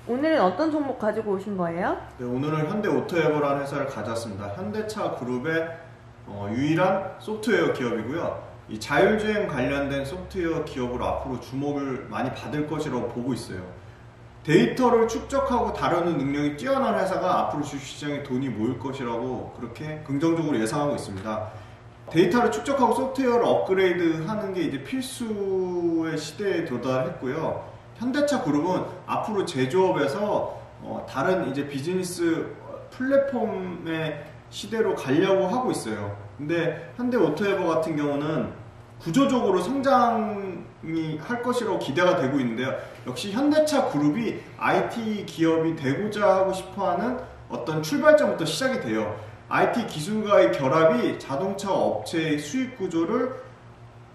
오늘은 어떤 종목 가지고 오신 거예요? 네, 오늘은 현대오토에버라는 회사를 가져왔습니다. 현대차 그룹의 유일한 소프트웨어 기업이고요. 이 자율주행 관련된 소프트웨어 기업으로 앞으로 주목을 많이 받을 것이라고 보고 있어요. 데이터를 축적하고 다루는 능력이 뛰어난 회사가 앞으로 주식시장에 돈이 모일 것이라고 그렇게 긍정적으로 예상하고 있습니다. 데이터를 축적하고 소프트웨어를 업그레이드하는 게 이제 필수의 시대에 도달했고요. 현대차 그룹은 앞으로 제조업에서 다른 이제 비즈니스 플랫폼의 시대로 가려고 하고 있어요. 근데 현대오토에버 같은 경우는 구조적으로 성장이 할 것이라고 기대가 되고 있는데요. 역시 현대차 그룹이 IT 기업이 되고자 하고 싶어하는 어떤 출발점부터 시작이 돼요. IT 기술과의 결합이 자동차 업체의 수익 구조를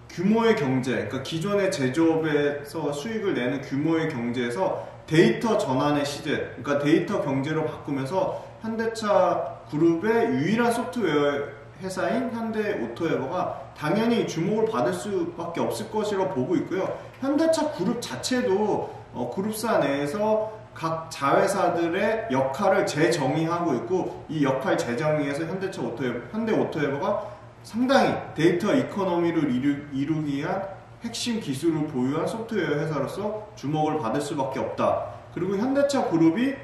규모의 경제, 그러니까 기존의 제조업에서 수익을 내는 규모의 경제에서 데이터 전환의 시제, 그러니까 데이터 경제로 바꾸면서 현대차 그룹의 유일한 소프트웨어 회사인 현대오토에버가 당연히 주목을 받을 수밖에 없을 것이라고 보고 있고요. 현대차 그룹 자체도 그룹사 내에서 각 자회사들의 역할을 재정의하고 있고, 이 역할 재정의에서 현대오토에버가 상당히 데이터 이코노미를 이루기 위한 핵심 기술을 보유한 소프트웨어 회사로서 주목을 받을 수밖에 없다. 그리고 현대차 그룹이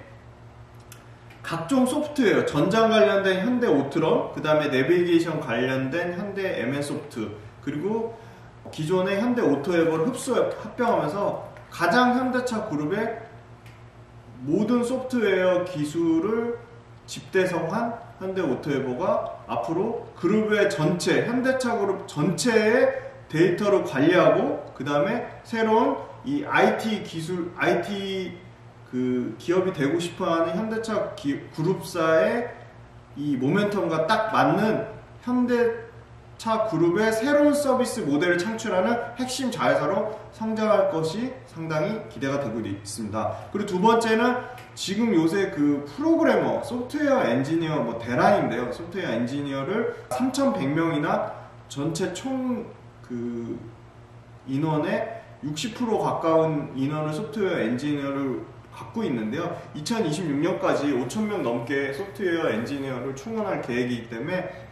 각종 소프트웨어, 전장 관련된 현대 오트런, 그 다음에 내비게이션 관련된 현대 MN소프트, 그리고 기존의 현대 오토에버를 합병하면서 가장 현대차 그룹의 모든 소프트웨어 기술을 집대성한 현대오토에버가 앞으로 그룹의 전체, 현대차 그룹 전체의 데이터를 관리하고, 그 다음에 새로운 이 IT 기술, IT 기업이 되고 싶어하는 현대차 그룹사의 이 모멘텀과 딱 맞는 현대차 그룹의 새로운 서비스 모델을 창출하는 핵심 자회사로 성장할 것이 상당히 기대가 되고 있습니다. 그리고 두 번째는 지금 요새 프로그래머, 소프트웨어 엔지니어, 대란인데요. 소프트웨어 엔지니어를 3,100명이나 전체 총 인원의 60% 가까운 인원을 소프트웨어 엔지니어를 갖고 있는데요. 2026년까지 5,000명 넘게 소프트웨어 엔지니어를 충원할 계획이기 때문에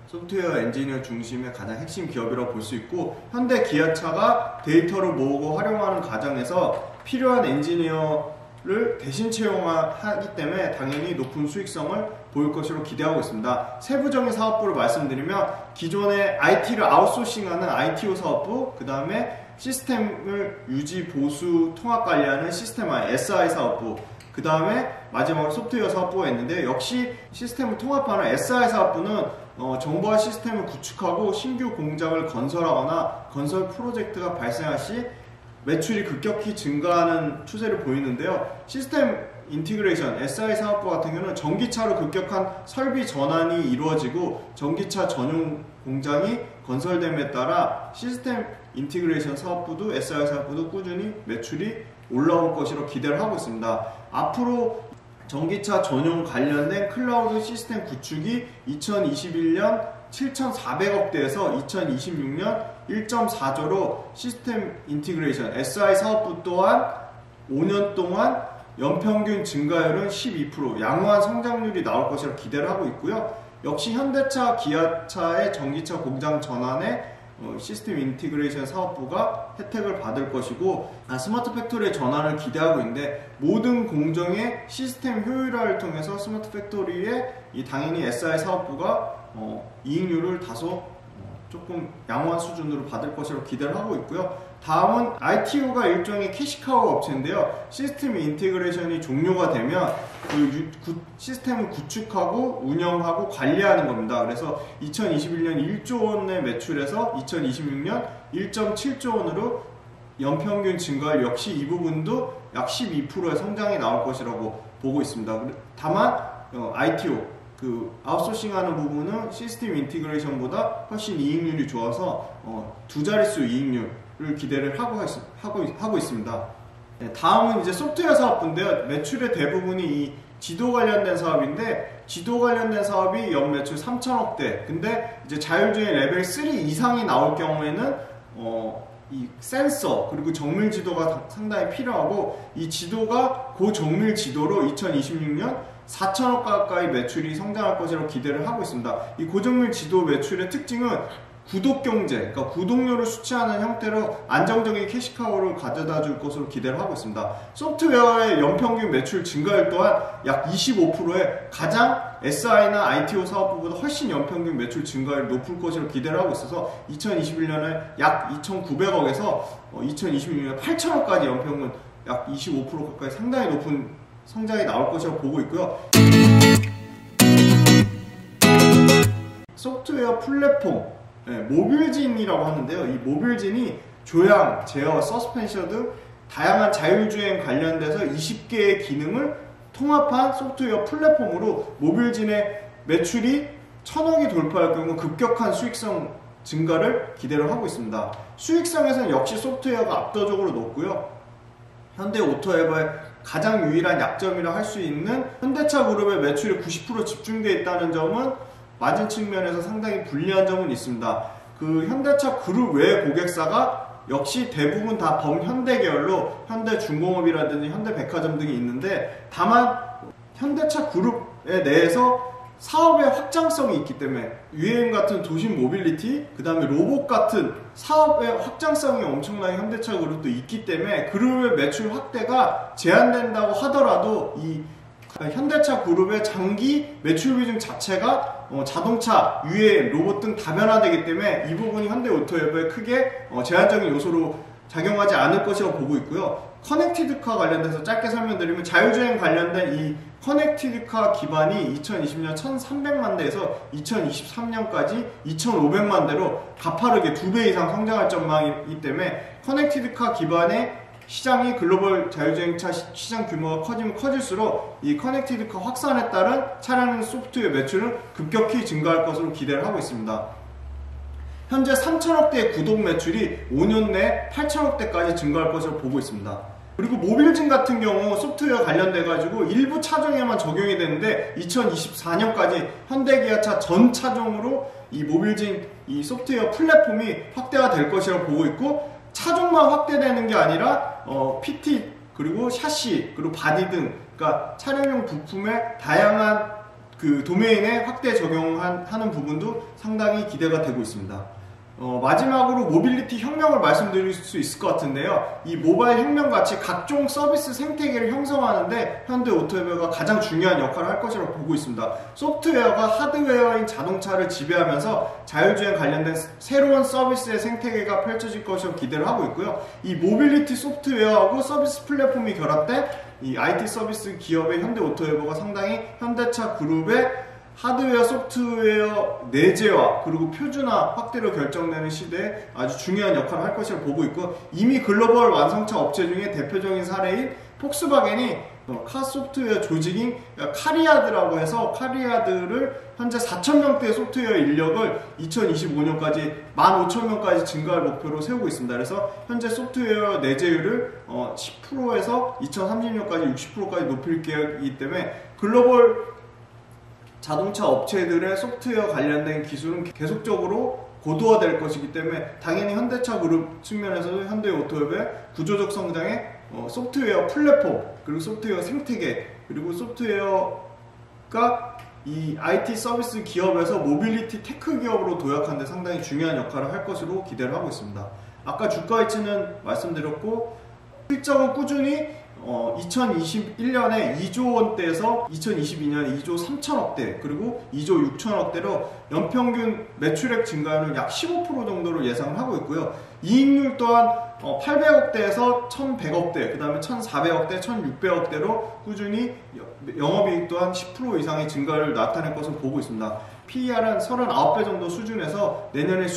소프트웨어 엔지니어 중심의 가장 핵심 기업이라고 볼 수 있고, 현대 기아차가 데이터를 모으고 활용하는 과정에서 필요한 엔지니어를 대신 채용하기 때문에 당연히 높은 수익성을 보일 것으로 기대하고 있습니다. 세부적인 사업부를 말씀드리면 기존의 IT를 아웃소싱하는 ITO 사업부, 그 다음에 시스템을 유지, 보수, 통합 관리하는 시스템 SI 사업부, 그 다음에 마지막으로 소프트웨어 사업부가 있는데, 역시 시스템을 통합하는 SI 사업부는 정보화 시스템을 구축하고 신규 공장을 건설하거나 건설 프로젝트가 발생할 시 매출이 급격히 증가하는 추세를 보이는데요. 시스템 인티그레이션 SI 사업부 같은 경우는 전기차로 급격한 설비 전환이 이루어지고 전기차 전용 공장이 건설됨에 따라 시스템 인티그레이션 사업부도 SI 사업부도 꾸준히 매출이 올라올 것으로 기대를 하고 있습니다. 앞으로 전기차 전용 관련된 클라우드 시스템 구축이 2021년 7,400억대에서 2026년 1.4조로 시스템 인티그레이션 SI 사업부 또한 5년 동안 연평균 증가율은 12%, 양호한 성장률이 나올 것이라 기대를 하고 있고요. 역시 현대차, 기아차의 전기차 공장 전환에 시스템 인티그레이션 사업부가 혜택을 받을 것이고, 스마트 팩토리의 전환을 기대하고 있는데, 모든 공정의 시스템 효율화를 통해서 스마트 팩토리에 당연히 SI 사업부가 이익률을 다소 조금 양호한 수준으로 받을 것으로 기대를 하고 있고요. 다음은 ITO가 일종의 캐시카우 업체인데요. 시스템 인티그레이션이 종료가 되면 시스템을 구축하고 운영하고 관리하는 겁니다. 그래서 2021년 1조 원의 매출에서 2026년 1.7조 원으로 연평균 증가율, 역시 이 부분도 약 12%의 성장이 나올 것이라고 보고 있습니다. 다만 ITO 아웃소싱하는 부분은 시스템 인티그레이션보다 훨씬 이익률이 좋아서 두 자릿수 이익률을 기대를 하고 있습니다. 네, 다음은 이제 소프트웨어 사업부인데요. 매출의 대부분이 이 지도 관련된 사업인데, 지도 관련된 사업이 연 매출 3천억대. 근데 이제 자율주행 레벨 3 이상이 나올 경우에는 이 센서 그리고 정밀 지도가 상당히 필요하고, 이 지도가 고정밀 지도로 2026년 4천억 가까이 매출이 성장할 것이라고 기대를 하고 있습니다. 이 고정밀 지도 매출의 특징은 구독 경제, 그러니까 구독료를 수취하는 형태로 안정적인 캐시카우를 가져다 줄 것으로 기대를 하고 있습니다. 소프트웨어의 연평균 매출 증가율 또한 약 25%의 가장 SI나 ITO 사업부보다 훨씬 연평균 매출 증가율이 높을 것으로 기대를 하고 있어서 2021년에 약 2,900억에서 2026년에 8천억까지 연평균 약 25% 가까이 상당히 높은 성장이 나올 것이라고 보고 있고요. 소프트웨어 플랫폼, 모빌진이라고 하는데요. 이 모빌진이 조향, 제어, 서스펜션 등 다양한 자율주행 관련돼서 20개의 기능을 통합한 소프트웨어 플랫폼으로 모빌진의 매출이 1,000억이 돌파할 경우 급격한 수익성 증가를 기대를 하고 있습니다. 수익성에서는 역시 소프트웨어가 압도적으로 높고요. 현대오토앱의 가장 유일한 약점이라 할 수 있는 현대차 그룹의 매출이 90% 집중되어 있다는 점은 마진 측면에서 상당히 불리한 점은 있습니다. 그 현대차 그룹 외의 고객사가 역시 대부분 다 범현대 계열로 현대중공업이라든지 현대백화점 등이 있는데, 다만 현대차 그룹에 내에서 사업의 확장성이 있기 때문에 UAM 같은 도심 모빌리티, 그 다음에 로봇 같은 사업의 확장성이 엄청나게 현대차 그룹도 있기 때문에 그룹의 매출 확대가 제한된다고 하더라도 이 현대차 그룹의 장기 매출 비중 자체가 자동차, UAM, 로봇 등 다변화되기 때문에 이 부분이 현대오토앱에 크게 제한적인 요소로 작용하지 않을 것이라고 보고 있고요. 커넥티드카 관련돼서 짧게 설명드리면, 자율주행 관련된 이 커넥티드카 기반이 2020년 1,300만 대에서 2023년까지 2,500만 대로 가파르게 2배 이상 성장할 전망이기 때문에 커넥티드카 기반의 시장이 글로벌 자율주행차 시장 규모가 커지면 커질수록 이 커넥티드카 확산에 따른 차량 소프트웨어 매출은 급격히 증가할 것으로 기대를 하고 있습니다. 현재 3천억대의 구독 매출이 5년 내에 8천억대까지 증가할 것으로 보고 있습니다. 그리고 모빌진 같은 경우 소프트웨어 관련돼 가지고 일부 차종에만 적용이 되는데 2024년까지 현대기아차 전 차종으로 이 모빌진 이 소프트웨어 플랫폼이 확대가 될 것이라고 보고 있고, 차종만 확대되는 게 아니라 PT 그리고 샤시 그리고 바디 등, 그러니까 차량용 부품의 다양한 그 도메인에 확대 적용하는 부분도 상당히 기대가 되고 있습니다. 마지막으로 모빌리티 혁명을 말씀드릴 수 있을 것 같은데요. 이 모바일 혁명같이 각종 서비스 생태계를 형성하는데 현대오토웨어가 가장 중요한 역할을 할 것이라고 보고 있습니다. 소프트웨어가 하드웨어인 자동차를 지배하면서 자율주행 관련된 새로운 서비스의 생태계가 펼쳐질 것이라고 기대를 하고 있고요. 이 모빌리티 소프트웨어하고 서비스 플랫폼이 결합된 이 IT 서비스 기업의 현대오토웨어가 상당히 현대차 그룹의 하드웨어, 소프트웨어 내재화 그리고 표준화 확대로 결정되는 시대에 아주 중요한 역할을 할 것이라고 보고 있고, 이미 글로벌 완성차 업체 중에 대표적인 사례인 폭스바겐이 카 소프트웨어 조직인 카리아드라고 해서 카리아드를 현재 4,000명대의 소프트웨어 인력을 2025년까지 15,000명까지 증가할 목표로 세우고 있습니다. 그래서 현재 소프트웨어 내재율을 10%에서 2030년까지 60%까지 높일 계획이기 때문에 글로벌 자동차 업체들의 소프트웨어 관련된 기술은 계속적으로 고도화될 것이기 때문에 당연히 현대차 그룹 측면에서도 현대오토앱의 구조적 성장에 소프트웨어 플랫폼 그리고 소프트웨어 생태계 그리고 소프트웨어가 이 IT 서비스 기업에서 모빌리티 테크 기업으로 도약하는 데 상당히 중요한 역할을 할 것으로 기대를 하고 있습니다. 아까 주가 이치는 말씀드렸고, 실적은 꾸준히 2021년에 2조 원대에서 2022년에 2조 3천억대 그리고 2조 6천억대로 연평균 매출액 증가율은 약 15% 정도로 예상을 하고 있고요. 이익률 또한 800억대에서 1100억대, 그 다음에 1400억대, 1600억대로 꾸준히 영업이익 또한 10% 이상의 증가를 나타낼 것으로 보고 있습니다. PER은 39배 정도 수준에서 내년에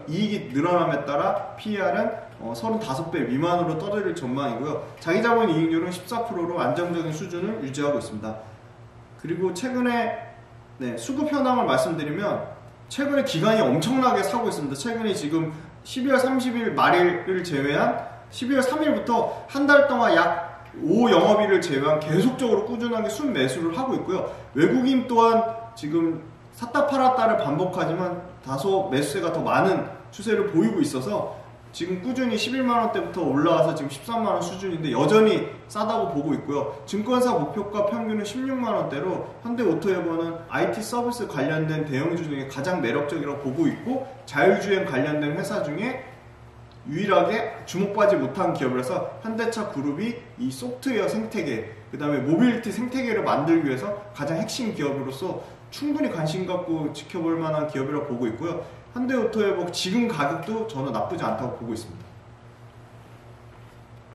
이익이 늘어남에 따라 PER은 35배 미만으로 떠들릴 전망이고요. 자기자본 이익률은 14%로 안정적인 수준을 유지하고 있습니다. 그리고 최근에 수급 현황을 말씀드리면, 최근에 기관이 엄청나게 사고 있습니다. 최근에 지금 12월 30일 말일을 제외한 12월 3일부터 한 달 동안 약 5영업일을 제외한 계속적으로 꾸준하게 순매수를 하고 있고요. 외국인 또한 지금 샀다 팔았다를 반복하지만 다소 매수세가 더 많은 추세를 보이고 있어서 지금 꾸준히 11만원대부터 올라와서 지금 13만원 수준인데 여전히 싸다고 보고 있고요. 증권사 목표가 평균은 16만원대로 현대오토에버는 IT 서비스 관련된 대형주 중에 가장 매력적이라고 보고 있고, 자율주행 관련된 회사 중에 유일하게 주목받지 못한 기업이라서 현대차 그룹이 이 소프트웨어 생태계, 그 다음에 모빌리티 생태계를 만들기 위해서 가장 핵심 기업으로서 충분히 관심 갖고 지켜볼 만한 기업이라고 보고 있고요. 현대오토에버 지금 가격도 저는 나쁘지 않다고 보고 있습니다.